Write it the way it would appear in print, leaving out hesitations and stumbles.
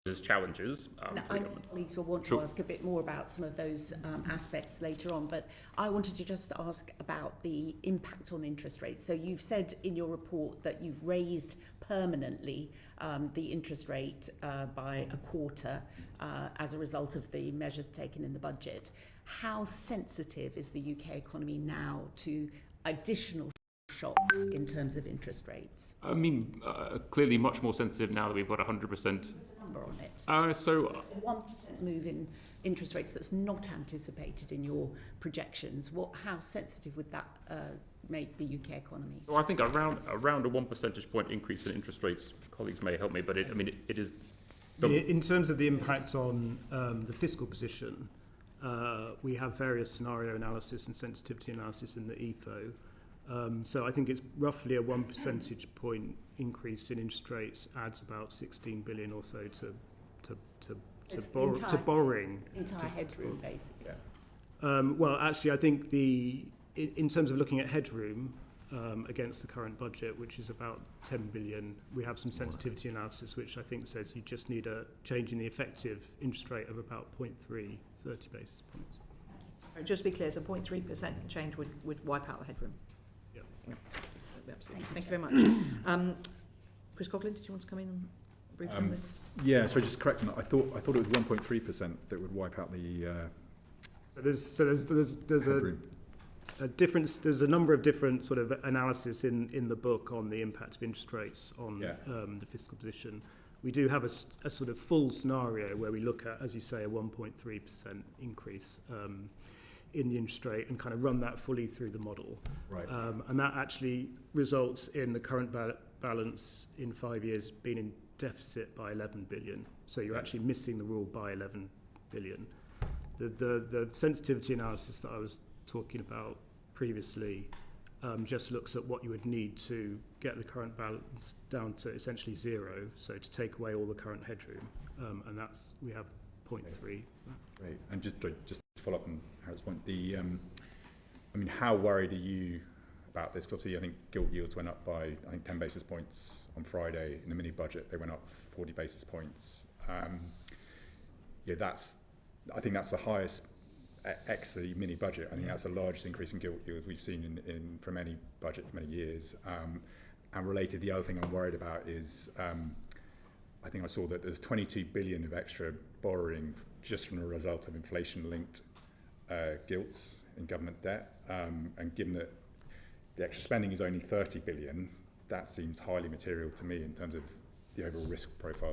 as challenges. I know colleagues will want to ask a bit more about some of those aspects later on, but I wanted to just ask about the impact on interest rates. So you've said in your report that you've raised permanently the interest rate by a quarter as a result of the measures taken in the budget. How sensitive is the UK economy now to additional shocks in terms of interest rates? I mean, clearly much more sensitive now that we've got 100%. Put a number on it. So A 1% move in interest rates that's not anticipated in your projections. How sensitive would that make the UK economy? I think around a 1 percentage point increase in interest rates. Colleagues may help me, but it is. In terms of the impact on the fiscal position, we have various scenario analysis and sensitivity analysis in the EFO. So I think it's roughly a 1 percentage point increase in interest rates adds about 16 billion or so to borrowing. Entire headroom, basically. Well, actually, I think in terms of looking at headroom against the current budget, which is about 10 billion, we have some sensitivity analysis which I think says you just need a change in the effective interest rate of about 0.3, 30 basis points. So just to be clear, so 0.3% change would wipe out the headroom. Yeah. Absolutely. Thank you very much. Chris Coughlin, did you want to come in and brief on this? Yeah, so just correcting that. I thought it was 1.3% that would wipe out the. There's a difference. There's a number of different sort of analysis in the book on the impact of interest rates on the fiscal position. We do have a sort of full scenario where we look at, as you say, a 1.3% increase in the interest rate and kind of run that fully through the model. Right. And that actually results in the current balance in 5 years being in deficit by 11 billion. So you're actually missing the rule by 11 billion. The sensitivity analysis that I was talking about previously just looks at what you would need to get the current balance down to essentially zero, so to take away all the current headroom, and we have 0.3. Great. And just to follow up on Harriet's point, how worried are you about this? 'Cause obviously, I think gilt yields went up by 10 basis points on Friday. In the mini budget, they went up 40 basis points. I think that's the highest ex the mini budget. I think that's the largest increase in gilt yields we've seen from any budget for many years. And related, the other thing I'm worried about is I think I saw that there's 22 billion of extra borrowing just from the result of inflation-linked gilts in government debt. And given that the extra spending is only 30 billion, that seems highly material to me in terms of the overall risk profile